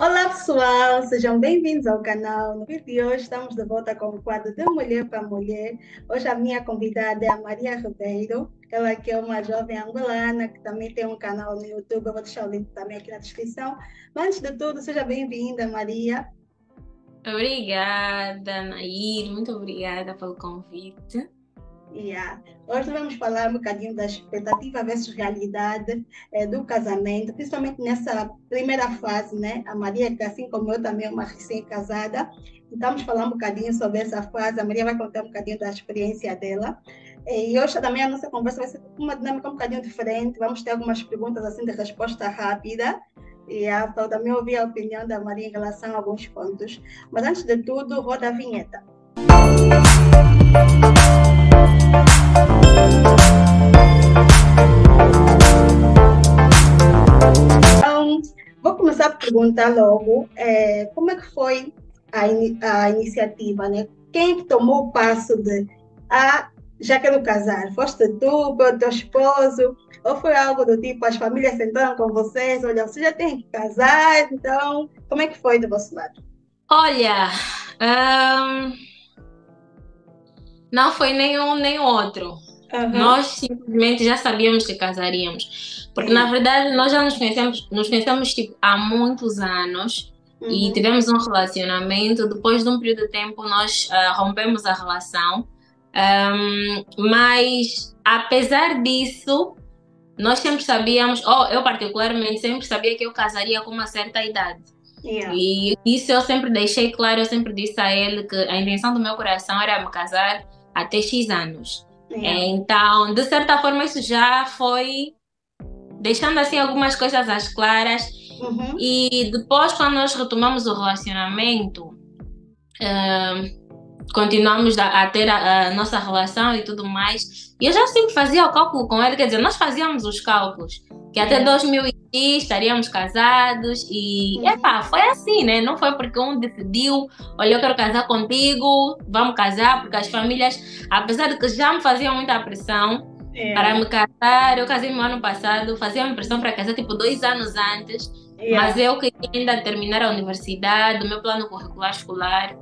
Olá pessoal, sejam bem-vindos ao canal. No vídeo de hoje estamos de volta com o quadro de Mulher para Mulher. Hoje a minha convidada é a Maria Ribeiro. Ela que é uma jovem angolana que também tem um canal no YouTube. Eu vou deixar o link também aqui na descrição. Mas antes de tudo, seja bem-vinda, Maria. Obrigada, Nair. Muito obrigada pelo convite. Yeah. Hoje vamos falar um bocadinho da expectativa versus realidade do casamento, principalmente nessa primeira fase, né? A Maria, que assim como eu também é uma recém-casada, então vamos falar um bocadinho sobre essa fase. A Maria vai contar um bocadinho da experiência dela. E hoje também a nossa conversa vai ser uma dinâmica um bocadinho diferente. Vamos ter algumas perguntas assim de resposta rápida. Para também ouvir a opinião da Maria em relação a alguns pontos. Mas antes de tudo, roda a vinheta. Então, vou começar a perguntar logo como é que foi a iniciativa, né? Quem que tomou o passo de já quero casar? Foste tu, foi teu esposo? Ou foi algo do tipo, as famílias sentaram com vocês, olha, você já tem que casar, então, como é que foi do vosso lado? Olha, ahn, não foi nenhum nem outro. Aham. Nós simplesmente já sabíamos que casaríamos. Porque, na Yeah. verdade, nós já nos conhecemos tipo, há muitos anos e Uhum. tivemos um relacionamento. Depois de um período de tempo, nós rompemos a relação. Mas, apesar disso, nós sempre sabíamos, ou eu particularmente sempre sabia que eu casaria com uma certa idade. Yeah. E isso eu sempre deixei claro, eu sempre disse a ele que a intenção do meu coração era me casar até X anos. Yeah. Então, de certa forma, isso já foi deixando assim algumas coisas às claras. Uhum. E depois, quando nós retomamos o relacionamento, continuamos a ter a nossa relação e tudo mais. E eu já sempre fazia o cálculo com ele, quer dizer, nós fazíamos os cálculos, que até Yeah. 2000 estaríamos casados e, Uhum. epá, foi assim, né? Não foi porque um decidiu, olha, eu quero casar contigo, vamos casar, porque as famílias, apesar de que já me faziam muita pressão para Yeah. me casar, eu casei no ano passado, faziam pressão para casar tipo 2 anos antes, mas Yeah. eu queria ainda terminar a universidade, o meu plano curricular escolar.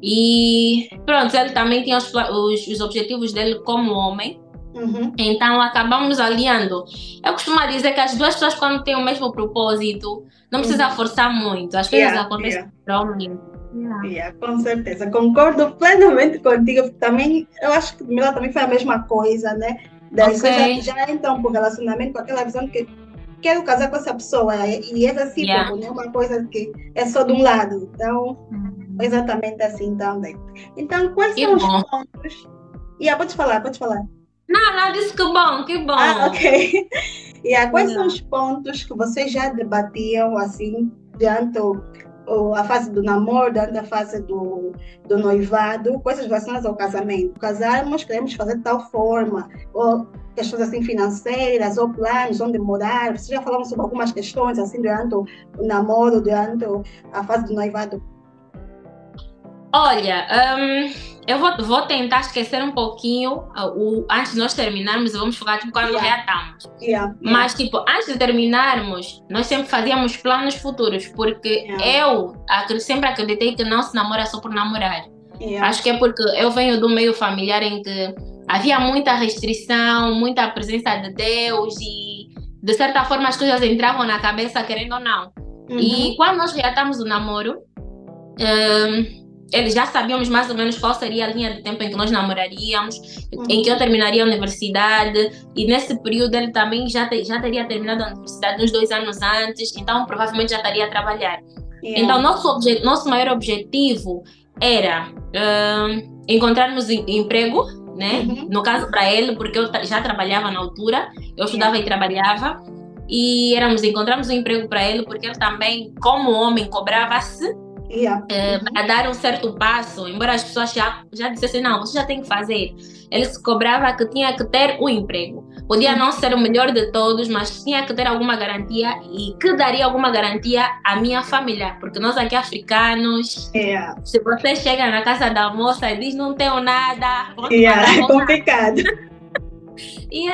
E pronto, ele também tinha os objetivos dele como homem, Uhum. então acabamos alinhando. Eu costumo dizer que as duas pessoas, quando têm o mesmo propósito, não precisa Uhum. forçar muito, as coisas Yeah. acontecem Yeah. naturalmente. Yeah. Yeah, com certeza, concordo plenamente contigo, porque também eu acho que Mila também foi a mesma coisa, né? Das Ok, pessoas já entram para o relacionamento com aquela visão que quero casar com essa pessoa, e é yeah. recíproco, não é uma coisa que é só de um lado. Então, foi Uhum. exatamente assim também. Então, quais Que são os bom. pontos? Yeah, pode falar, pode falar. Não, não, disse que bom, que Ah, bom. ok. Yeah, quais são Yeah. os pontos que vocês já debatiam, assim, durante a fase do namoro, durante a fase do noivado, coisas relacionadas ao casamento? Casarmos, queremos fazer de tal forma, ou questões assim financeiras, ou planos, onde morar. Vocês já falaram sobre algumas questões, assim, durante o namoro, durante a fase do noivado? Olha, eu vou tentar esquecer um pouquinho antes de nós terminarmos, vamos focar tipo, quando Yeah, reatamos. yeah, yeah, Mas, tipo, antes de terminarmos, nós sempre fazíamos planos futuros, porque yeah, eu sempre acreditei que não se namora só por namorar. yeah. Acho que é porque eu venho do meio familiar em que havia muita restrição, muita presença de Deus e, de certa forma, as coisas entravam na cabeça, querendo ou não. E Uhum, quando nós reatamos o namoro, eles já sabíamos mais ou menos qual seria a linha de tempo em que nós namoraríamos, em que eu uhum, terminaria a universidade, e nesse período ele também já teria terminado a universidade uns 2 anos antes, então provavelmente já estaria a trabalhar. yeah, Então, nosso maior objetivo era encontrarmos emprego, né? uhum, No caso para ele, porque eu já trabalhava na altura, eu yeah, estudava e trabalhava, e encontrarmos um emprego para ele, porque ele também, como homem, cobrava-se yeah, para uhum, dar um certo passo, embora as pessoas já dissessem, não, você já tem que fazer. Ele se cobrava que tinha que ter um emprego. Podia não uhum, ser o melhor de todos, mas tinha que ter alguma garantia e que daria alguma garantia à minha família, porque nós aqui africanos, yeah, se você chega na casa da moça e diz não tenho nada, vão te yeah, mandar é voltar. complicado. E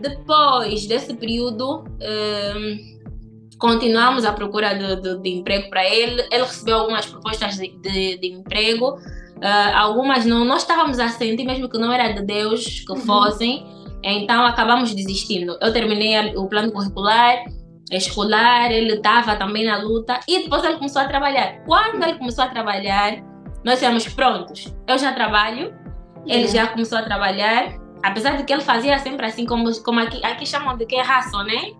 depois desse período, continuamos à procura de emprego para ele. Ele recebeu algumas propostas de emprego, algumas não. Nós estávamos a sentir mesmo que não era de Deus que fossem, então acabamos desistindo. Eu terminei o plano curricular, escolar, ele estava também na luta e depois ele começou a trabalhar. Quando ele começou a trabalhar, nós dissemos, prontos, eu já trabalho, ele já começou a trabalhar, apesar de que ele fazia sempre assim, como aqui chamam de que é raço, né?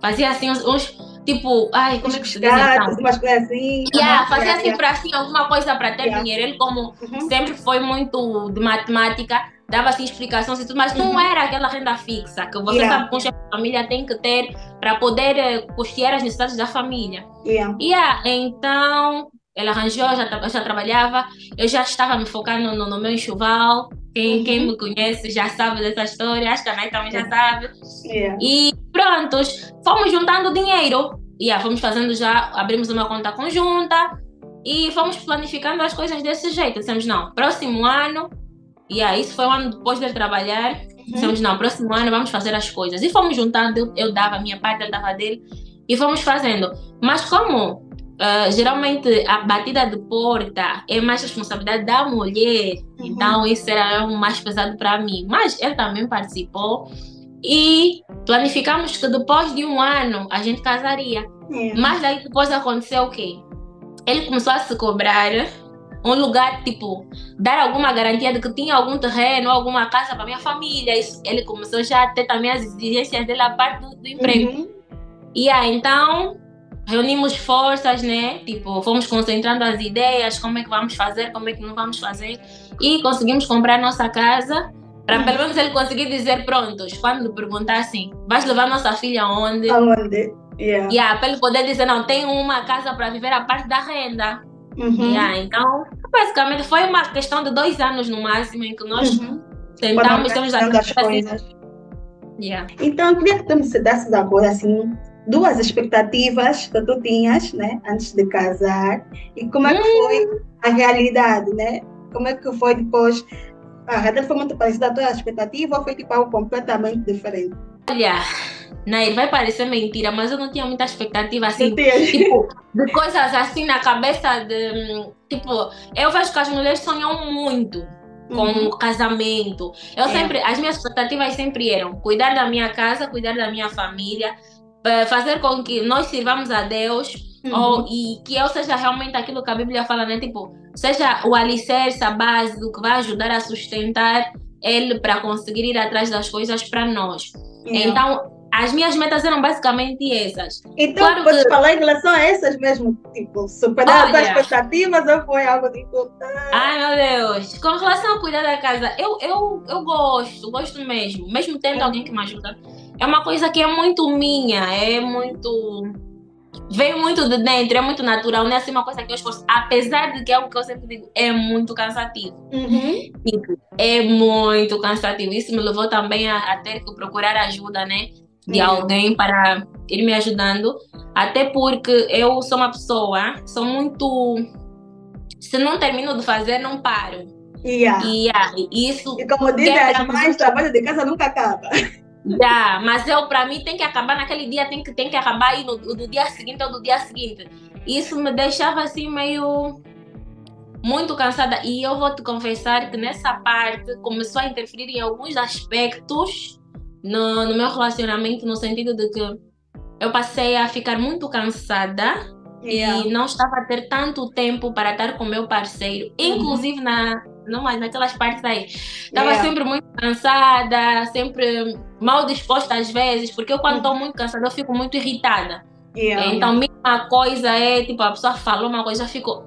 Fazia assim uns tipo, ai, como é que se diz então? Umas coisas assim. Fazia sempre assim alguma coisa para ter dinheiro. Ele, como sempre foi muito de matemática, dava assim explicações e tudo, mas não era aquela renda fixa que você sabe que a família tem que ter para poder custear as necessidades da família. Então, ele arranjou, eu já trabalhava, eu já estava me focando no meu enxoval. Quem me conhece já sabe dessa história, acho que a Nay também já sabe. E prontos, fomos juntando dinheiro. Fomos fazendo abrimos uma conta conjunta e fomos planificando as coisas desse jeito. Dissemos, não, próximo ano, isso foi um ano depois de trabalhar, dissemos, não, próximo ano vamos fazer as coisas. E fomos juntando, eu dava a minha parte, ele dava a dele, e fomos fazendo. Mas como geralmente a batida de porta é mais responsabilidade da mulher, então isso era o mais pesado para mim. Mas ele também participou e planificamos que depois de um ano a gente casaria. Mas daí depois aconteceu o quê? Ele começou a se cobrar um lugar, tipo, dar alguma garantia de que tinha algum terreno, alguma casa para minha família. Ele começou já a ter também as exigências dele a parte do emprego. Então reunimos forças, né? Tipo, fomos concentrando as ideias, como é que vamos fazer, como é que não vamos fazer, e conseguimos comprar nossa casa, para pelo menos ele conseguir dizer, prontos, quando lhe perguntar assim, vais levar nossa filha aonde? Para ele poder dizer, não, tem uma casa para viver a parte da renda. Então, basicamente, foi uma questão de 2 anos no máximo, em que nós tentamos, temos as coisas. Então, eu queria que tu me desses agora, assim, 2 expectativas que tu tinhas, né, antes de casar, e como é que foi a realidade, né? Como é que foi depois? A realidade foi muito parecida à tua expectativa ou foi tipo algo completamente diferente? Olha, Nair, vai parecer mentira, mas eu não tinha muita expectativa assim, tipo, de coisas assim na cabeça de, tipo, eu vejo que as mulheres sonham muito com o casamento. Eu sempre, as minhas expectativas sempre eram cuidar da minha casa, cuidar da minha família, fazer com que nós sirvamos a Deus, e que eu seja realmente aquilo que a Bíblia fala, né? Tipo, seja o alicerce, a base do que vai ajudar a sustentar ele para conseguir ir atrás das coisas para nós. Então, as minhas metas eram basicamente essas. Então, claro, podes falar em relação a essas mesmo, tipo, superar as tuas expectativas ou foi algo tipo... Ai, meu Deus! Com relação a cuidar da casa, eu gosto mesmo tendo alguém que me ajuda. É uma coisa que é muito minha, vem muito de dentro, é muito natural, não é assim uma coisa que eu esforço, apesar de que é algo que eu sempre digo, é muito cansativo. Tipo, é muito cansativo. Isso me levou também a ter que procurar ajuda, né? De alguém para ir me ajudando, até porque eu sou uma pessoa, sou muito... Se não termino de fazer, não paro. Isso... E como dizem as mães, trabalho de casa nunca acaba. Mas para mim tem que acabar naquele dia, tem que acabar aí do dia seguinte ou do dia seguinte. Isso me deixava assim meio... muito cansada, e eu vou te confessar que nessa parte começou a interferir em alguns aspectos no meu relacionamento, no sentido de que eu passei a ficar muito cansada e não estava a ter tanto tempo para estar com meu parceiro, inclusive naquelas partes aí. Estava sempre muito cansada, sempre mal disposta às vezes, porque eu quando estou muito cansada eu fico muito irritada. Então, a mesma coisa é, tipo, a pessoa falou uma coisa, eu fico...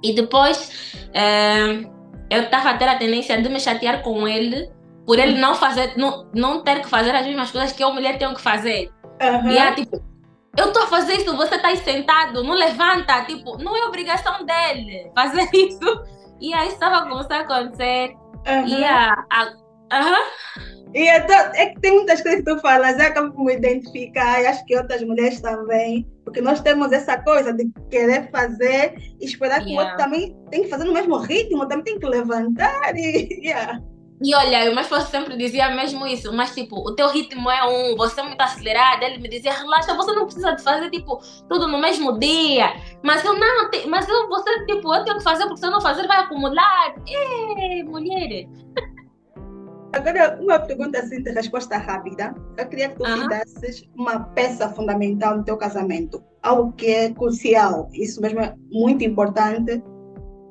E depois eu estava a ter a tendência de me chatear com ele por ele não ter que fazer as mesmas coisas que eu, mulher, tenho que fazer. Tipo, eu estou a fazer isso, você está aí sentado, não levanta, tipo, não é obrigação dele fazer isso. E aí estava a começar a acontecer. E então, é que tem muitas coisas que tu falas, eu acabo por me identificar, e acho que outras mulheres também, porque nós temos essa coisa de querer fazer e esperar que o outro também tem que fazer no mesmo ritmo, também tem que levantar E olha, o meu esposo sempre dizia mesmo isso, mas tipo, o teu ritmo é você é muito acelerado. Ele me dizia, relaxa, você não precisa de fazer tipo tudo no mesmo dia. Mas eu não, mas você, tipo, eu tenho que fazer, porque se eu não fazer vai acumular. Mulher. Agora, uma pergunta assim de resposta rápida. Eu queria que tu cidasses uma peça fundamental no teu casamento. Algo que é crucial. Isso mesmo é muito importante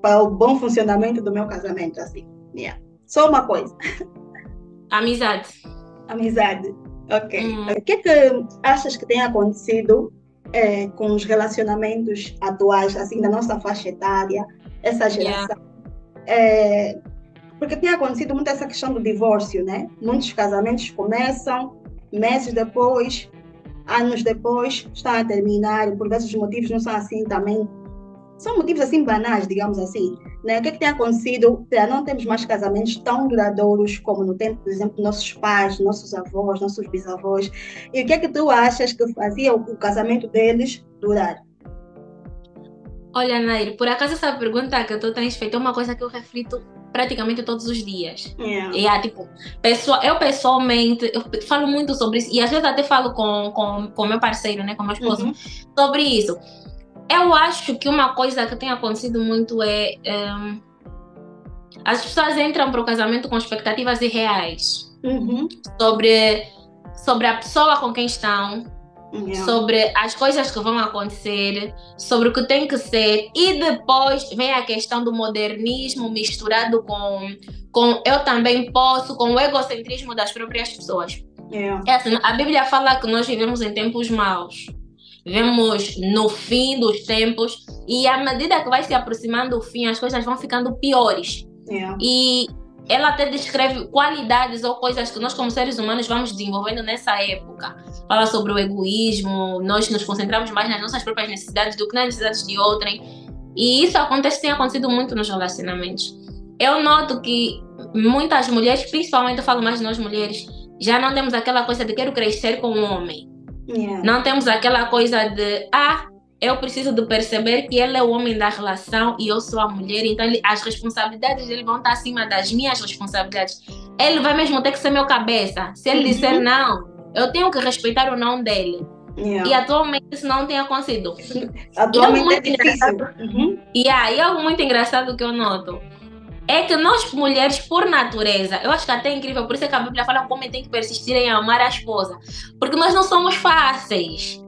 para o bom funcionamento do meu casamento, assim. Yeah. Só uma coisa. Amizade. Amizade. Ok. O que é que achas que tem acontecido com os relacionamentos atuais, assim, da nossa faixa etária, essa geração? Porque tem acontecido muito essa questão do divórcio, né? Muitos casamentos começam, meses depois, anos depois, estão a terminar, e por vezes os motivos não são assim também. São motivos assim banais, digamos assim. Né? O que é que tem acontecido? Não temos mais casamentos tão duradouros como no tempo, por exemplo, nossos pais, nossos avós, nossos bisavós. E o que é que tu achas que fazia o casamento deles durar? Olha, Nair, por acaso essa pergunta que tu tens feito é uma coisa que eu reflito praticamente todos os dias. Tipo, eu pessoalmente, eu falo muito sobre isso, e às vezes até falo com meu parceiro, né, com meu esposo, sobre isso. Eu acho que uma coisa que tem acontecido muito é as pessoas entram para o casamento com expectativas irreais sobre a pessoa com quem estão, sobre as coisas que vão acontecer, sobre o que tem que ser, e depois vem a questão do modernismo misturado com eu também posso, com o egocentrismo das próprias pessoas. Assim, a Bíblia fala que nós vivemos em tempos maus. Vivemos no fim dos tempos, e à medida que vai se aproximando o fim, as coisas vão ficando piores. E ela até descreve qualidades ou coisas que nós como seres humanos vamos desenvolvendo nessa época. Fala sobre o egoísmo, nós nos concentramos mais nas nossas próprias necessidades do que nas necessidades de outrem. E isso tem acontecido muito nos relacionamentos. Eu noto que muitas mulheres, principalmente eu falo mais de nós mulheres, já não temos aquela coisa de quero crescer com um homem. Não temos aquela coisa de eu preciso de perceber que ele é o homem da relação e eu sou a mulher, então as responsabilidades dele vão estar acima das minhas responsabilidades. Ele vai mesmo ter que ser meu cabeça. Se ele disser não, eu tenho que respeitar o não dele. E atualmente isso não tem acontecido. Atualmente é difícil. E algo muito engraçado que eu noto é que nós mulheres, por natureza, eu acho que até é incrível, por isso é que a Bíblia fala que o homem tem que persistir em amar a esposa, porque nós não somos fáceis.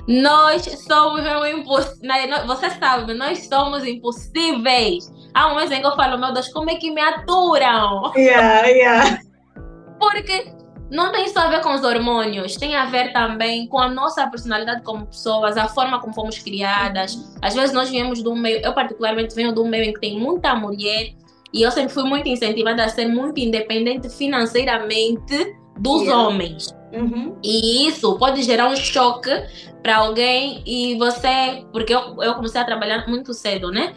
Nós somos impossíveis. Você sabe, nós somos impossíveis. Há um mês em que eu falo, meu Deus, como é que me aturam? Porque não tem só a ver com os hormônios, tem a ver também com a nossa personalidade como pessoas, a forma como fomos criadas. Às vezes nós viemos de um meio, eu particularmente venho de um meio em que tem muita mulher, e eu sempre fui muito incentivada a ser muito independente financeiramente dos homens. E isso pode gerar um choque para alguém, e você, porque eu comecei a trabalhar muito cedo, né?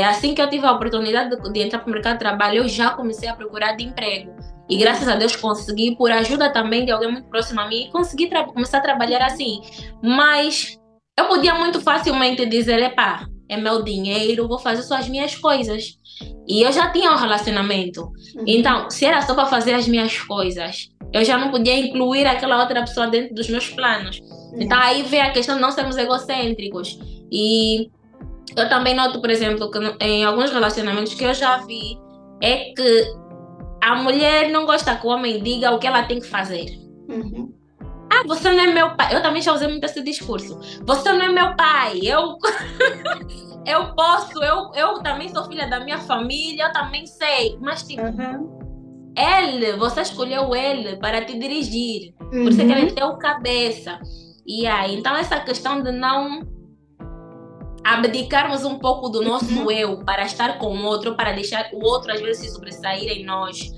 Assim que eu tive a oportunidade de entrar para o mercado de trabalho, eu já comecei a procurar de emprego. E graças a Deus consegui, por ajuda também de alguém muito próximo a mim, consegui começar a trabalhar assim. Mas eu podia muito facilmente dizer, é meu dinheiro, vou fazer só as minhas coisas. E eu já tinha um relacionamento. Então, se era só para fazer as minhas coisas, eu já não podia incluir aquela outra pessoa dentro dos meus planos. Então aí vem a questão de não sermos egocêntricos. E eu também noto, por exemplo, que em alguns relacionamentos que eu já vi, é que a mulher não gosta que o homem diga o que ela tem que fazer. Você não é meu pai. Eu também já usei muito esse discurso. Você não é meu pai. Eu posso, eu também sou filha da minha família, eu também sei. Mas tipo, você escolheu ele para te dirigir. Por isso é que ele é teu cabeça. E aí, então essa questão de não abdicarmos um pouco do nosso eu para estar com o outro, para deixar o outro às vezes se sobressair em nós,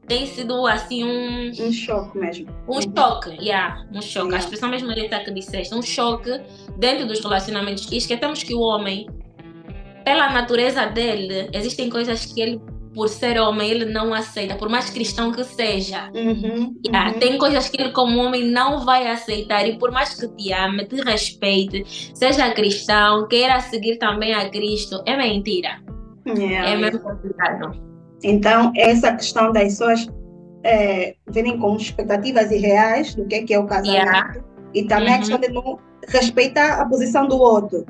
tem sido assim um choque mesmo. Um choque, um choque. A expressão mesmo é que disseste, um choque dentro dos relacionamentos. E esquecemos que o homem, pela natureza dele, existem coisas que ele, por ser homem, ele não aceita, por mais cristão que seja. Tem coisas que ele, como homem, não vai aceitar, e por mais que te ame, te respeite, seja cristão, queira seguir também a Cristo, é mentira. É mesmo complicado. Então, essa questão das pessoas verem com expectativas irreais do que é o casamento, e também a questão de não respeitar a posição do outro.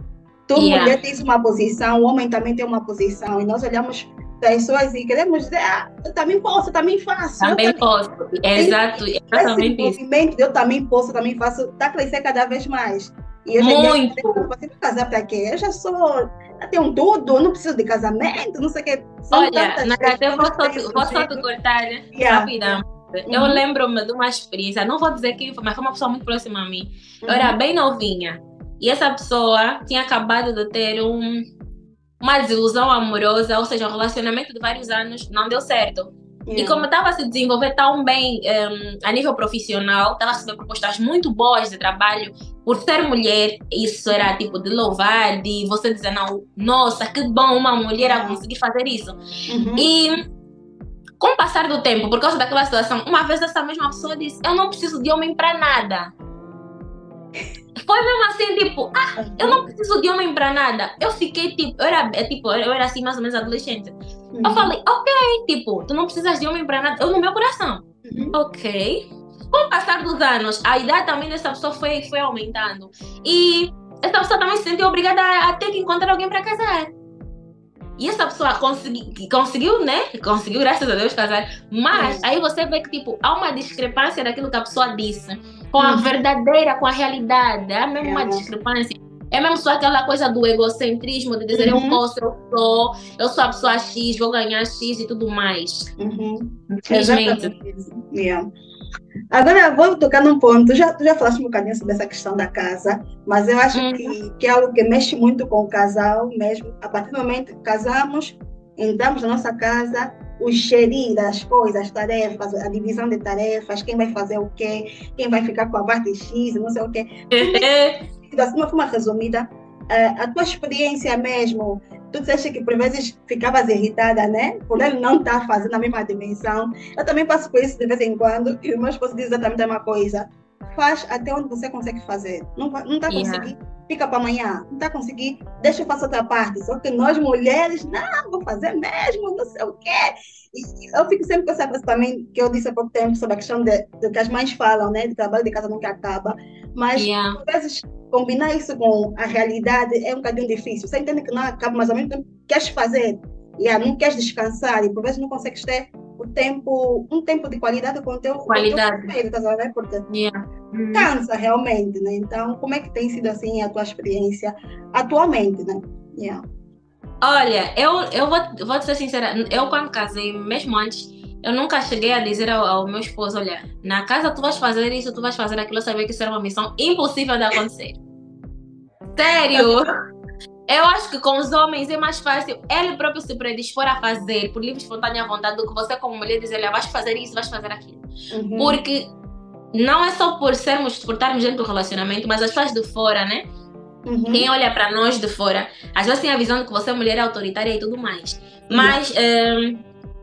Tu, mulher, tens uma posição, o homem também tem uma posição, e nós olhamos para as pessoas e queremos dizer, eu também posso, eu também faço. Também posso, exato, exatamente esse movimento de eu também posso, eu também faço, está a crescer cada vez mais. E hoje em dia, você vai casar para quê? Eu já tenho tudo, eu não preciso de casamento, não sei o quê. Olha, eu vou só te cortar rapidamente. Eu lembro-me de uma experiência, não vou dizer quem foi, mas foi uma pessoa muito próxima a mim. Eu era bem novinha. E essa pessoa tinha acabado de ter uma desilusão amorosa, ou seja, um relacionamento de vários anos não deu certo. E como estava a se desenvolver tão bem a nível profissional, estava a receber propostas muito boas de trabalho, por ser mulher, isso era tipo de louvar, de você dizer, não, nossa, que bom uma mulher a conseguir fazer isso. E com o passar do tempo, por causa daquela situação, uma vez essa mesma pessoa disse, eu não preciso de homem para nada. Foi mesmo assim, tipo, eu não preciso de homem para nada. Eu fiquei, tipo, eu era assim, mais ou menos adolescente. Eu falei, ok, tipo, tu não precisas de homem para nada. Eu no meu coração, ok. Com o passar dos anos, a idade também dessa pessoa foi aumentando. E essa pessoa também se sentiu obrigada a ter que encontrar alguém para casar. E essa pessoa conseguiu, né? Conseguiu, graças a Deus, casar. Mas aí você vê que, tipo, há uma discrepância daquilo que a pessoa disse com a verdadeira, com a realidade. Há mesmo uma discrepância. É mesmo só aquela coisa do egocentrismo, de dizer eu posso, eu sou a pessoa X, vou ganhar X e tudo mais. Infelizmente. Agora, vou tocar num ponto. Tu já falaste um bocadinho sobre essa questão da casa, mas eu acho que é algo que mexe muito com o casal mesmo. A partir do momento que casamos, entramos na nossa casa, o gerir das coisas, as tarefas, a divisão de tarefas, quem vai fazer o quê, quem vai ficar com a parte X, não sei o quê. Assim, de uma forma resumida, a tua experiência mesmo, tu disseste que por vezes ficavas irritada, né? Por ele não estar fazendo a mesma dimensão. Eu também passo por isso de vez em quando, e o meu esposo diz exatamente a mesma coisa. Faz até onde você consegue fazer. Não está a conseguir, fica para amanhã. Não está a conseguir, deixa eu fazer outra parte. Só que nós mulheres, não, vou fazer mesmo, não sei o quê. E eu fico sempre com essa coisa também, que eu disse há pouco tempo, sobre a questão de que as mães falam, né? De trabalho de casa nunca acaba. Mas, às vezes, combinar isso com a realidade é um bocadinho difícil. Você entende que não acaba, mas ao mesmo tempo queres fazer, não queres descansar, e por vezes não consegues ter um tempo de qualidade com o teu filho, né? Porque cansa realmente, né? Então, como é que tem sido assim a tua experiência atualmente, né? Olha, eu vou te ser sincera, eu quando casei, mesmo antes, eu nunca cheguei a dizer ao meu esposo, olha, na casa tu vais fazer isso, tu vais fazer aquilo, eu sabia que isso era uma missão impossível de acontecer. Sério! Eu acho que com os homens é mais fácil ele próprio se predispor a fazer, por livre e espontânea vontade, do que você como mulher dizer, olha, vais fazer isso, vais fazer aquilo. Porque não é só por estarmos dentro do relacionamento, mas as pessoas de fora, né? Quem olha para nós de fora, às vezes tem a visão de que você é mulher autoritária e tudo mais. Mas,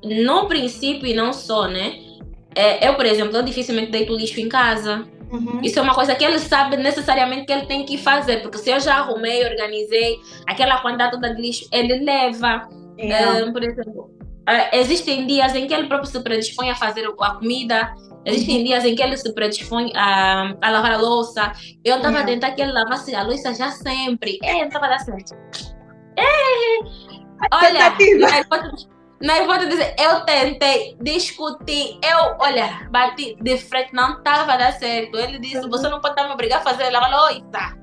no princípio e não só, né? Eu, por exemplo, eu dificilmente deito lixo em casa. Isso é uma coisa que ele sabe necessariamente que ele tem que fazer, porque se eu já arrumei, organizei aquela quantidade toda de lixo, ele leva. Por exemplo, existem dias em que ele próprio se predispõe a fazer a comida. Existem dias em que ele se predispõe a lavar a louça. Eu estava a tentar que ele lavasse a louça já sempre. Não estava a dar certo. Olha, não vou te dizer, eu tentei, discuti, olha, bati de frente, não estava a dar certo. Ele disse, você não pode me obrigar a fazer lavar a louça.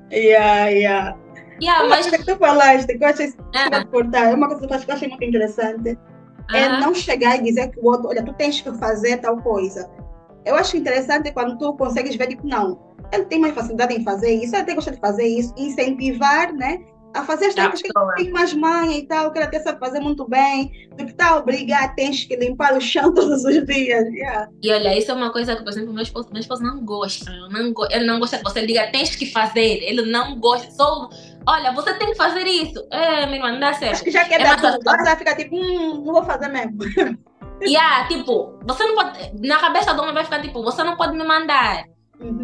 Mas que tu falaste, que eu achei importante, é uma coisa que eu achei muito interessante. É não chegar e dizer que o outro, olha, tu tens que fazer tal coisa. Eu acho interessante quando tu consegues ver, tipo, não, ele tem mais facilidade em fazer isso, ele até gosta de fazer isso, incentivar, né, a fazer as tarefas que ele tem mais manha e tal, que ele até sabe fazer muito bem, do que está obrigado, tens que limpar o chão todos os dias. E olha, isso é uma coisa que, por exemplo, meu esposo não gosta, ele não gosta que você diga, tens que fazer, ele não gosta, olha, você tem que fazer isso. Minha irmã, não dá certo. Acho que já quer dar tudo, você vai ficar tipo, não vou fazer mesmo. Tipo, você não pode. Na cabeça do homem vai ficar tipo, você não pode me mandar.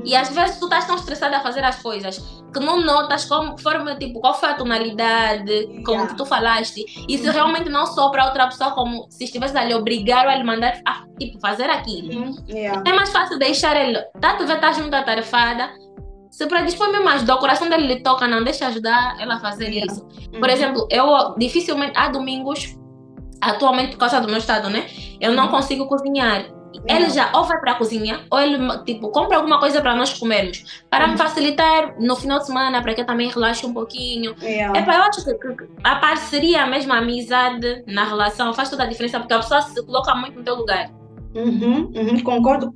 E às vezes tu estás tão estressada a fazer as coisas. que não notas conforme, tipo, qual foi a tonalidade, como que tu falaste, e se realmente não só para outra pessoa, como se estivesse ali obrigar ou a lhe mandar a, tipo, fazer aquilo. É mais fácil deixar ele, tá, tu vê, tá muito atarefada, se predispõe mesmo mais, o coração dele lhe toca, não deixa ajudar ela a fazer isso. Por exemplo, eu dificilmente, há domingos, atualmente por causa do meu estado, né, eu não consigo cozinhar. Ele já ou vai para a cozinha ou ele tipo compra alguma coisa para nós comermos, para me facilitar no final de semana, para que eu também relaxe um pouquinho. Epa, eu acho que a parceria, mesmo a amizade na relação faz toda a diferença, porque a pessoa se coloca muito no teu lugar. Concordo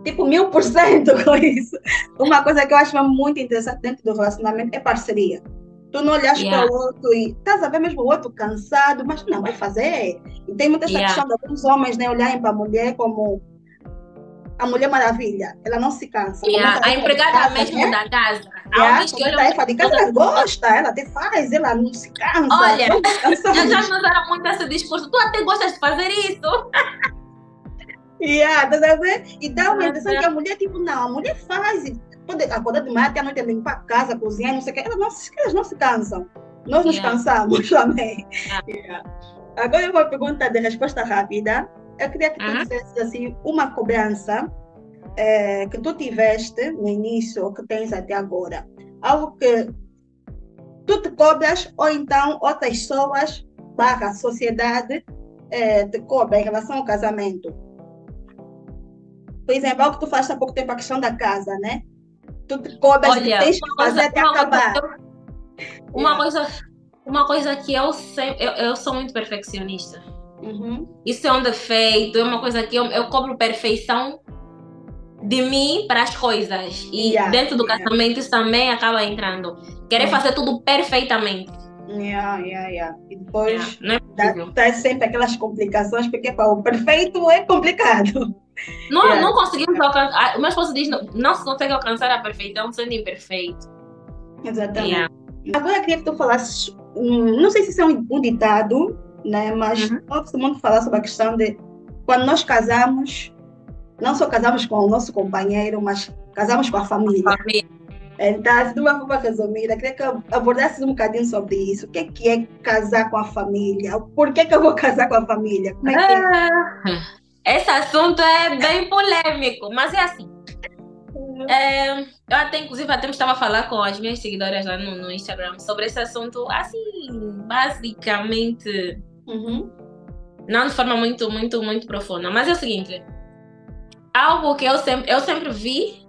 tipo 1000% com isso. Uma coisa que eu acho muito interessante dentro do relacionamento é parceria. Tu não olhas para o outro e estás a ver mesmo o outro cansado, mas não vai fazer. E tem muita essa questão de alguns homens, né, olharem para a mulher como a Mulher Maravilha. Ela não se cansa. A empregada mesmo da casa. A tarefa de casa ela gosta, ela até faz, ela não se cansa. Olha, eu já me usaram muito esse discurso. Tu até gostas de fazer isso? Tá vendo? E dá uma impressão que a mulher, tipo, não, a mulher faz. Pode acordar de manhã até a noite, limpar a casa, cozinhar, não sei o que. Elas não se cansam. Nós nos cansamos também. Agora uma pergunta de resposta rápida. Eu queria que tu dissesse assim, uma cobrança que tu tiveste no início ou que tens até agora. Algo que tu te cobras ou então outras pessoas, sociedade, te cobra em relação ao casamento. Por exemplo, algo que tu fazes há pouco tempo, a questão da casa, né? Tu te cobras que tens que fazer até acabar. Uma coisa que eu sou muito perfeccionista. Isso é um defeito, é uma coisa que eu cobro perfeição de mim para as coisas. E dentro do casamento isso também acaba entrando. Querer fazer tudo perfeitamente. E depois não é possível. Dá sempre aquelas complicações, porque o perfeito é complicado. Não conseguimos alcançar. O meu esposo diz não se consegue alcançar a perfeição sendo imperfeito. Exatamente. Agora eu queria que tu falasses, não sei se isso é um ditado, né? Mas nós costumamos falar sobre a questão de quando nós casamos, não só casamos com o nosso companheiro, mas casamos com a família. Então, de uma forma resumida, queria que abordasses um bocadinho sobre isso. O que é casar com a família? Por que eu vou casar com a família? Como é que é? Esse assunto é bem polêmico, mas é assim. Eu até, inclusive, estava a falar com as minhas seguidoras lá no Instagram sobre esse assunto, assim, basicamente, não de forma muito, muito, muito profunda. Mas é o seguinte, algo que eu sempre vi,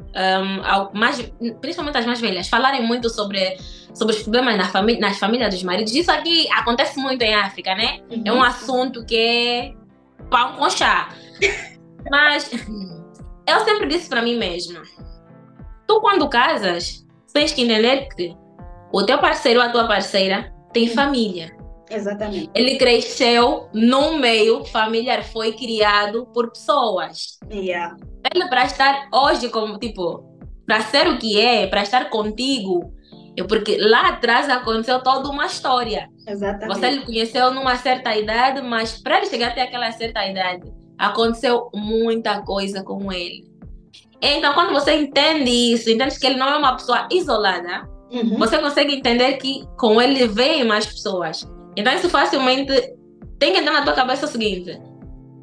principalmente as mais velhas, falarem muito sobre os problemas nas famílias dos maridos. Isso aqui acontece muito em África, né? É um assunto que é pão com chá. Mas eu sempre disse para mim mesma, tu quando casas, tens que entender que o teu parceiro ou a tua parceira tem família. Exatamente. Ele cresceu num meio familiar, foi criado por pessoas. Ele para estar hoje como, tipo, para ser o que é, para estar contigo, porque lá atrás aconteceu toda uma história. Exatamente. Você lhe conheceu numa certa idade, mas para ele chegar até aquela certa idade, aconteceu muita coisa com ele. Então, quando você entende isso, entende que ele não é uma pessoa isolada, você consegue entender que com ele vêm mais pessoas. Então, isso facilmente tem que entrar na tua cabeça o seguinte: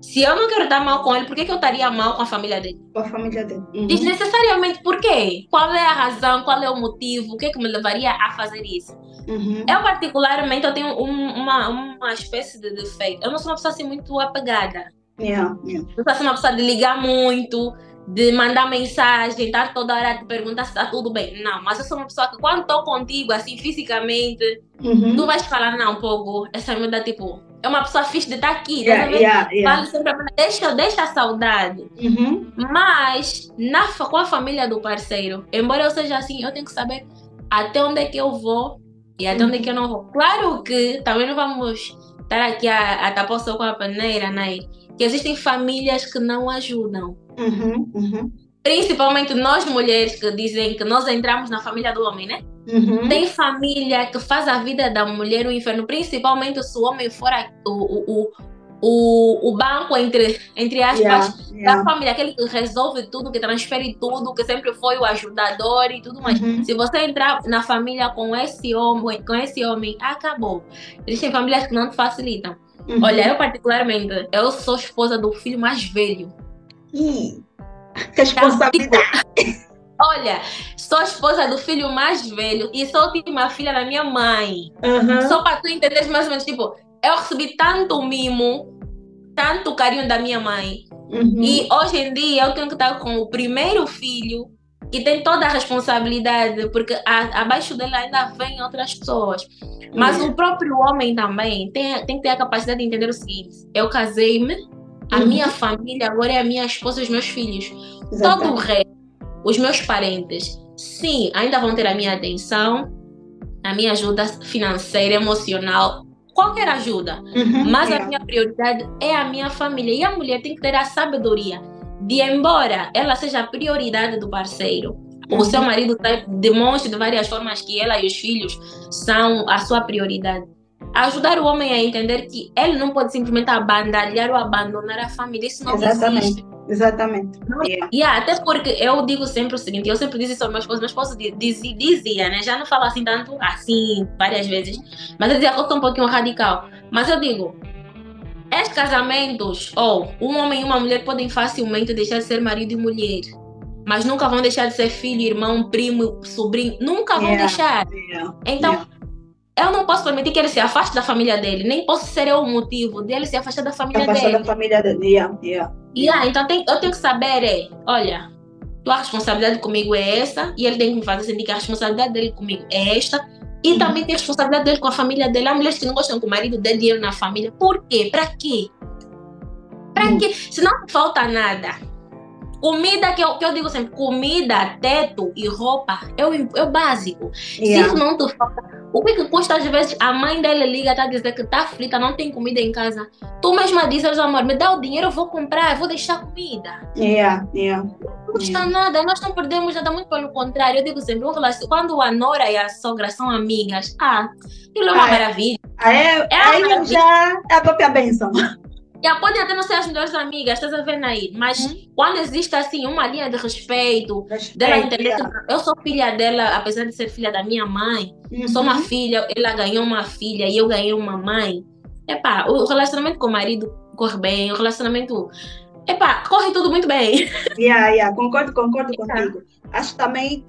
se eu não quero estar mal com ele, por que eu estaria mal com a família dele? Com a família dele. Desnecessariamente, por quê? Qual é a razão? Qual é o motivo? O que me levaria a fazer isso? Eu, particularmente, eu tenho uma espécie de defeito. Eu não sou uma pessoa assim muito apegada. Eu sou uma pessoa de ligar muito, de mandar mensagem, estar toda hora a te perguntar se está tudo bem. Não, mas eu sou uma pessoa que quando estou contigo, assim, fisicamente, tu vais falar, não, pouco, essa mulher, tipo, é uma pessoa fixe de estar aqui. Vale sempre a pena. Deixa a saudade. Mas, com a família do parceiro, embora eu seja assim, eu tenho que saber até onde é que eu vou e até onde é que eu não vou. Claro que também não vamos estar aqui a tapar o sol com a peneira, né? Que existem famílias que não ajudam. Principalmente nós mulheres que dizem que nós entramos na família do homem, né? Tem família que faz a vida da mulher um inferno, principalmente se o homem for o banco, entre aspas, da família, aquele que resolve tudo, que transfere tudo, que sempre foi o ajudador e tudo mais. Se você entrar na família com esse homem, acabou. Existem famílias que não te facilitam. Olha, eu particularmente, eu sou esposa do filho mais velho. Que responsabilidade! Olha, sou esposa do filho mais velho e sou a última filha da minha mãe. Só para tu entender mais ou menos, tipo, eu recebi tanto mimo, tanto carinho da minha mãe. E hoje em dia eu tenho que estar com o primeiro filho que tem toda a responsabilidade, porque abaixo dele ainda vem outras pessoas. Mas o próprio homem também tem que ter a capacidade de entender o seguinte: eu casei-me, a minha família agora é a minha esposa e os meus filhos. Exatamente. Todo o resto, os meus parentes, sim, ainda vão ter a minha atenção, a minha ajuda financeira, emocional, qualquer ajuda. Mas a minha prioridade é a minha família. E a mulher tem que ter a sabedoria de, embora ela seja a prioridade do parceiro, o seu marido demonstre de várias formas que ela e os filhos são a sua prioridade. Ajudar o homem a entender que ele não pode simplesmente abandalhar ou abandonar a família. Isso não existe. Exatamente. Até porque eu digo sempre o seguinte, eu sempre disse isso ao meu esposo dizia, né? Já não falo assim tanto, assim, várias vezes, mas eu dizia que eu sou um pouquinho radical. Mas eu digo, estes casamentos, um homem e uma mulher podem facilmente deixar de ser marido e mulher, mas nunca vão deixar de ser filho, irmão, primo, sobrinho, nunca vão deixar. Então, eu não posso permitir que ele se afaste da família dele, nem posso ser eu o motivo dele se afastar da família dele. Então eu tenho que saber, olha, tua responsabilidade comigo é essa, e ele tem que me fazer sentir que a responsabilidade dele comigo é esta, e também tem a responsabilidade dele com a família dele. Há mulheres que não gostam que o marido dê dinheiro na família. Por quê? Pra quê? Pra quê? Se não falta nada. Comida, que eu digo sempre, comida, teto e roupa é o básico. Se isso não te falta, o que custa às vezes a mãe dele liga, tá a dizer que tá aflita, não tem comida em casa. Tu mesma dizes, amor, me dá o dinheiro, eu vou comprar, eu vou deixar comida. Não custa nada, nós não perdemos nada, muito pelo contrário. Eu digo sempre, quando a nora e a sogra são amigas, aquilo é uma maravilha. Aí já é a própria bênção. Podem até não ser as melhores amigas, estás a ver aí, mas quando existe assim uma linha de respeito dela entender que eu sou filha dela, apesar de ser filha da minha mãe, sou uma filha, ela ganhou uma filha e eu ganhei uma mãe. O relacionamento com o marido corre bem, o relacionamento, corre tudo muito bem. Concordo contigo. Acho que também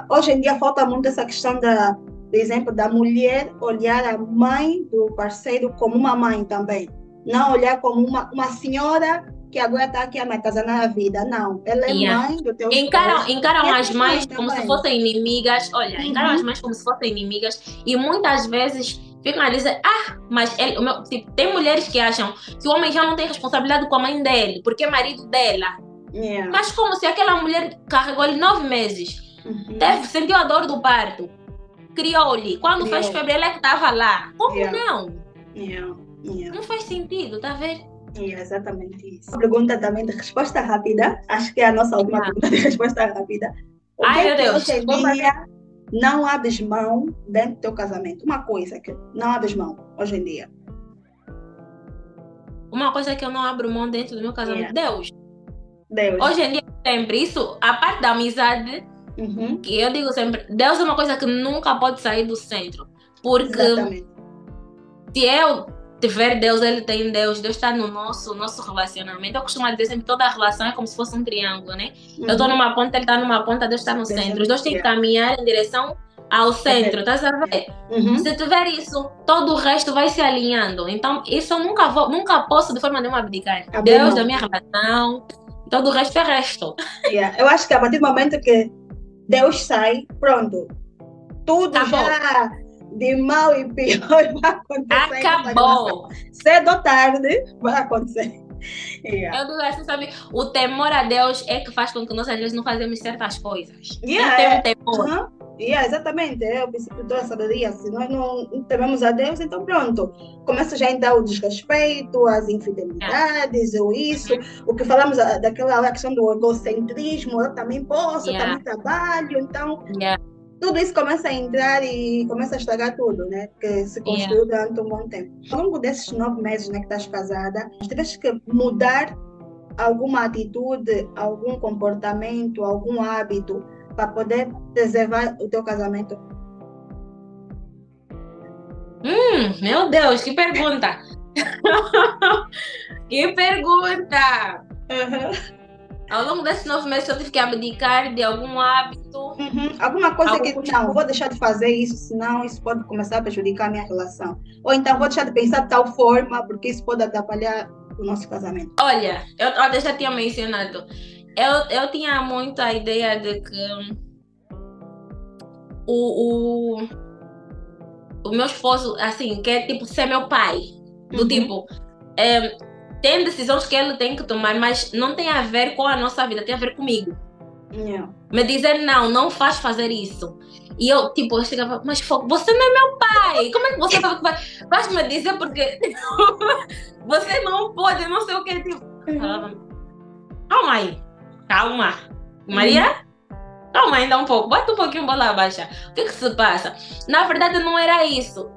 hoje em dia falta muito essa questão por exemplo, da mulher olhar a mãe do parceiro como uma mãe também. Não olhar como uma senhora que agora está aqui a me atazanar a vida. Não, ela é mãe do teu encaram as mães como se fossem inimigas. Olha, encaram as mães como se fossem inimigas. E muitas vezes ficam a dizer, mas tem mulheres que acham que o homem já não tem responsabilidade com a mãe dele, porque é marido dela. Mas como se aquela mulher carregou ele 9 meses, sentiu a dor do parto, criou-lhe. Quando fez febre, ela é que estava lá. Como não? Não faz sentido, tá vendo? Exatamente isso. Uma pergunta também de resposta rápida. Acho que é a nossa última pergunta de resposta rápida. Meu Deus. Hoje em dia não abres mão dentro do teu casamento? Uma coisa que não abres mão hoje em dia. Uma coisa que eu não abro mão dentro do meu casamento? Deus. Hoje em dia, sempre isso, a parte da amizade, que eu digo sempre, Deus é uma coisa que nunca pode sair do centro. Porque se eu tiver Deus, ele tem Deus está no nosso relacionamento. Eu costumo dizer sempre, toda relação é como se fosse um triângulo, né? Eu estou numa ponta, ele está numa ponta, Deus está no centro. Os dois têm que caminhar em direção ao centro, tá sabendo? Se tiver isso, todo o resto vai se alinhando. Então, isso eu nunca posso de forma nenhuma abdicar. Deus da minha relação, todo o resto é resto. Eu acho que a partir do momento que Deus sai, pronto. Tudo já de mal e pior vai acontecer. Acabou. Cedo ou tarde vai acontecer. Eu digo assim, sabe? O temor a Deus é que faz com que nós às vezes não fazemos certas coisas. Tem um temor. Exatamente, é o princípio da sabedoria. Se nós não tememos a Deus, então pronto. Começa já então o desrespeito, as infidelidades, ou isso. O que falamos daquela questão do egocentrismo, eu também posso, eu também trabalho, então... tudo isso começa a entrar e começa a estragar tudo, né? Que se construiu durante um bom tempo. Ao longo desses 9 meses, né, que estás casada, tiveste que mudar alguma atitude, algum comportamento, algum hábito para poder preservar o teu casamento? Meu Deus, que pergunta! Que pergunta! Ao longo desses 9 meses eu tive que abdicar de algum hábito. Alguma coisa que, não, vou deixar de fazer isso, senão isso pode começar a prejudicar a minha relação. Ou então vou deixar de pensar de tal forma, porque isso pode atrapalhar o nosso casamento. Olha, eu já tinha mencionado. Eu tinha muito a ideia de que o meu esposo, assim, quer tipo ser meu pai. Do tipo, tem decisões que ele tem que tomar, mas não tem a ver com a nossa vida, tem a ver comigo. Me dizer não faz fazer isso. E eu, tipo, eu chegava, mas você não é meu pai. Como é que você vai me dizer porque você não pode, não sei o que. Tipo, calma aí, calma. Maria? Calma ainda um pouco, bota um pouquinho bola abaixo. O que se passa? Na verdade, não era isso.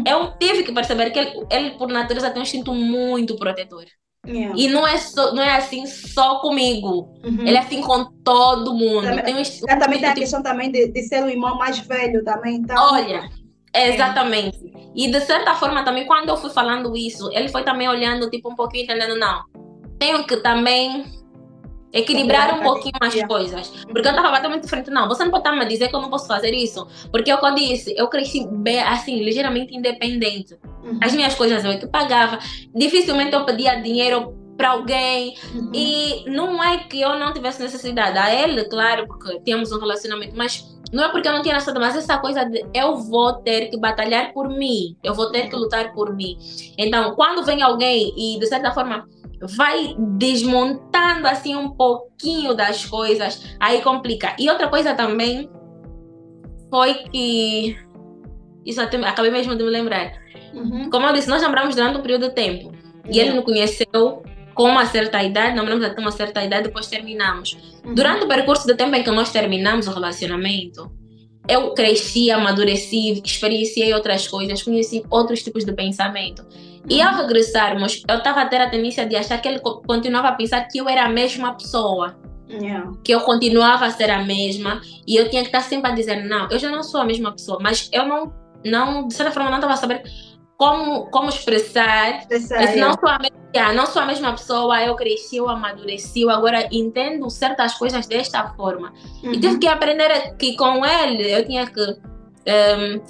Eu tive que perceber que ele, por natureza, tem um instinto muito protetor. E não é assim só comigo. Ele é assim com todo mundo. Também tem a questão também de ser o irmão mais velho também. Então... Olha, exatamente. E de certa forma também, quando eu fui falando isso, ele foi também olhando, tipo, um pouquinho, entendendo, não. Tenho que também equilibrar um pouquinho as coisas. Porque eu estava batendo muito de frente. Não, você não pode estar me dizer que eu não posso fazer isso. Porque eu disse, eu cresci bem, assim, ligeiramente independente. As minhas coisas eu que pagava. Dificilmente eu pedia dinheiro para alguém. E não é que eu não tivesse necessidade. A ele, claro, porque tínhamos um relacionamento, mas não é porque eu não tinha necessidade, mas essa coisa de eu vou ter que batalhar por mim. Eu vou ter que lutar por mim. Então, quando vem alguém e, de certa forma, vai desmontando assim um pouquinho das coisas, aí complica. E outra coisa também foi que isso até acabei mesmo de me lembrar. Como eu disse, nós namoramos durante um período de tempo. E ele me conheceu com uma certa idade, namoramos até uma certa idade, depois terminamos. Durante o percurso de tempo em que nós terminamos o relacionamento, eu cresci, amadureci, experienciei outras coisas, conheci outros tipos de pensamento. E ao regressarmos, eu estava a ter a tendência de achar que ele continuava a pensar que eu era a mesma pessoa. Que eu continuava a ser a mesma. E eu tinha que estar sempre a dizer, não, eu já não sou a mesma pessoa. Mas eu não de certa forma, não estava a saber como expressar. Não sou a mesma pessoa, eu cresci, eu amadureci, eu agora entendo certas coisas desta forma. E tive que aprender que com ele eu tinha que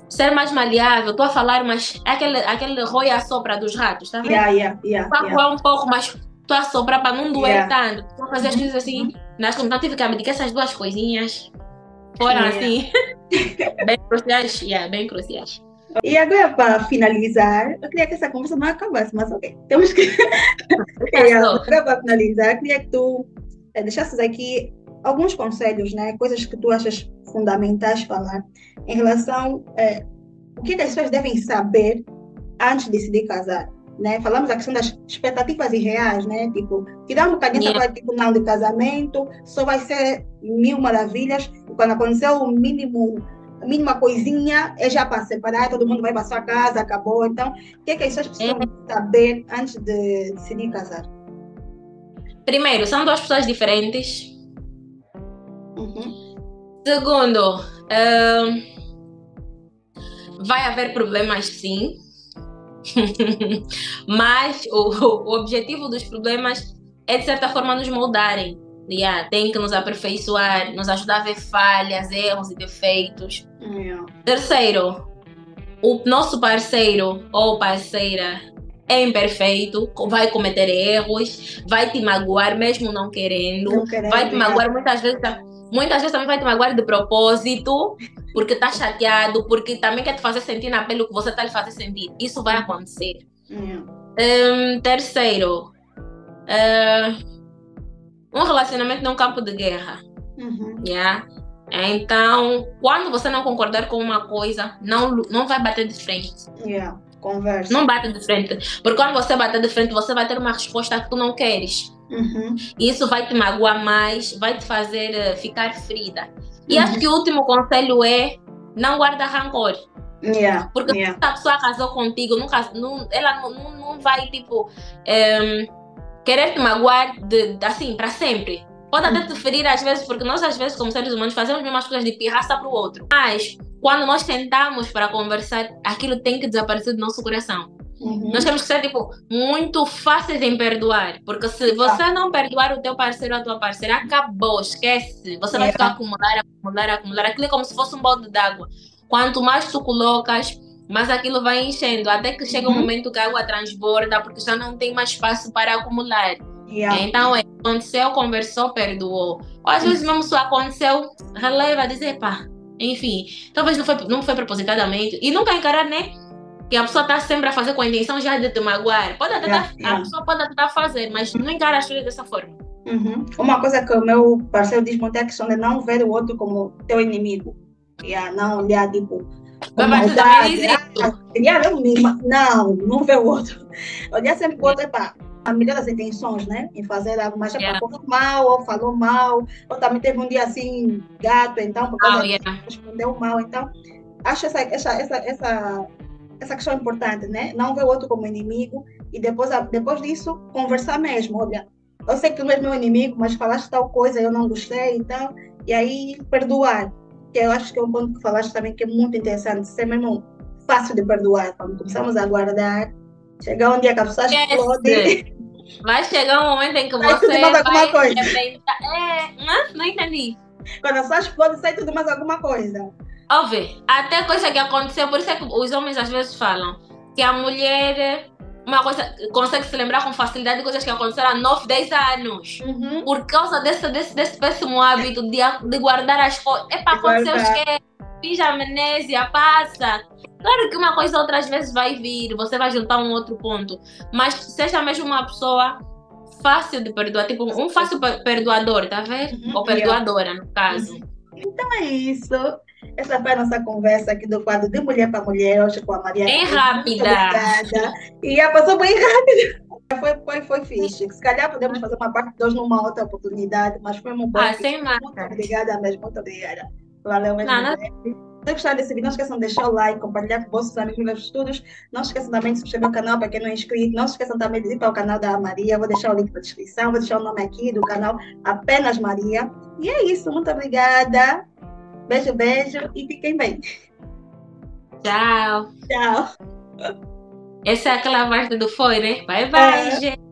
ser mais maleável. Estou a falar, mas aquele roi assopra dos ratos, tá vendo? É um pouco, mas estou a soprar para não doer tanto. Estou a fazer as coisas assim, então tive que abdicar essas duas coisinhas. Foram assim, bem cruciais. Bem cruciais. E agora, para finalizar, eu queria que essa conversa não acabasse, mas ok. Temos que... Agora, para finalizar, eu queria que tu deixasses aqui alguns conselhos, né? Coisas que tu achas fundamentais falar em relação o que as pessoas devem saber antes de decidir casar, né? Falamos da questão das expectativas irreais, né? Tipo, tirar um bocadinho essa parte, tipo, não, de casamento, só vai ser mil maravilhas, e quando aconteceu o mínima coisinha, é já para separar, todo mundo vai para sua casa, acabou. Então, o que as pessoas precisam saber antes de decidir casar? Primeiro, são duas pessoas diferentes. Segundo, vai haver problemas, sim. Mas o objetivo dos problemas é, de certa forma, nos moldarem. Tem que nos aperfeiçoar, nos ajudar a ver falhas, erros e defeitos. Terceiro, o nosso parceiro ou parceira é imperfeito, vai cometer erros, vai te magoar mesmo não querendo, vai te magoar muitas vezes também vai te magoar de propósito, porque está chateado, porque também quer te fazer sentir na pele o que você está lhe fazendo sentir. Isso vai acontecer. Terceiro, um relacionamento não é um campo de guerra. Então, quando você não concordar com uma coisa, não vai bater de frente. Conversa. Não bate de frente. Porque quando você bater de frente, você vai ter uma resposta que tu não queres. E isso vai te magoar mais, vai te fazer ficar ferida. E acho que o último conselho é não guarda rancor. Porque se a pessoa casou contigo, ela não vai, tipo, querer te magoar assim, para sempre. Pode até te ferir às vezes, porque nós às vezes, como seres humanos, fazemos mesmo as coisas de pirraça para o outro. Mas, quando nós sentamos para conversar, aquilo tem que desaparecer do nosso coração. Nós temos que ser, tipo, muito fáceis em perdoar. Porque se você não perdoar o teu parceiro ou a tua parceira, acabou, esquece. Você vai ficar acumular. Aquilo é como se fosse um balde d'água. Quanto mais tu colocas, mais aquilo vai enchendo. Até que chega um momento que a água transborda, porque já não tem mais espaço para acumular. Então, aconteceu, conversou, perdoou. Ou às vezes mesmo só aconteceu, releva, dizer, pá, enfim. Talvez não foi propositadamente. E nunca encarar, né? Que a pessoa está sempre a fazer com a intenção já de te magoar. A pessoa pode até fazer, mas não encara as coisas dessa forma. Uma coisa que o meu parceiro diz muito é a questão de não ver o outro como teu inimigo. Não olhar, tipo, com maldade. Não ver o outro. Olhar sempre o outro, a melhor das intenções, né? Em fazer algo, mas falou mal, ou falou mal, ou também teve um dia assim, gato, então, por causa disso, respondeu mal. Então, acho essa questão importante, né? Não ver o outro como inimigo e depois disso conversar mesmo. Olha, eu sei que tu não és meu inimigo, mas falaste tal coisa, eu não gostei, então, e aí perdoar. Que eu acho que é um ponto que falaste também que é muito interessante, ser mesmo fácil de perdoar. Quando começamos a guardar, chegar um dia que a pessoa explode. Vai chegar um momento em que você vai arrebentar. Não entendi. Quando a pessoa explode, sai tudo mais alguma coisa. Óbvio, até coisa que aconteceu, por isso é que os homens às vezes falam que a mulher, uma coisa, consegue se lembrar com facilidade de coisas que aconteceram há 9, 10 anos. Por causa desse péssimo hábito de guardar as coisas. Aconteceu, esquece, finge amnésia, passa. Claro que uma coisa ou outra às vezes vai vir, você vai juntar um outro ponto, mas seja mesmo uma pessoa fácil de perdoar, tipo um fácil perdoador, tá vendo? Ou perdoadora, no caso. Então é isso. Essa foi a nossa conversa aqui do quadro de Mulher para Mulher, hoje com a Maria. Bem rápida. E já passou bem rápido. Foi fixe. Se calhar podemos fazer uma parte 2 numa outra oportunidade, mas foi muito bom. Sem marca. Muito obrigada mesmo, muito obrigada. Valeu mesmo. Se gostaram desse vídeo, não esqueçam de deixar o like, compartilhar com vossos amigos nos estudos. Não esqueçam também de se inscrever no canal para quem não é inscrito. Não se esqueçam também de ir para o canal da Maria. Vou deixar o link na descrição, vou deixar o nome aqui do canal Apenas Maria. E é isso, muito obrigada. Beijo, beijo e fiquem bem. Tchau. Tchau. Essa é aquela parte do foi, né? Bye, bye, gente.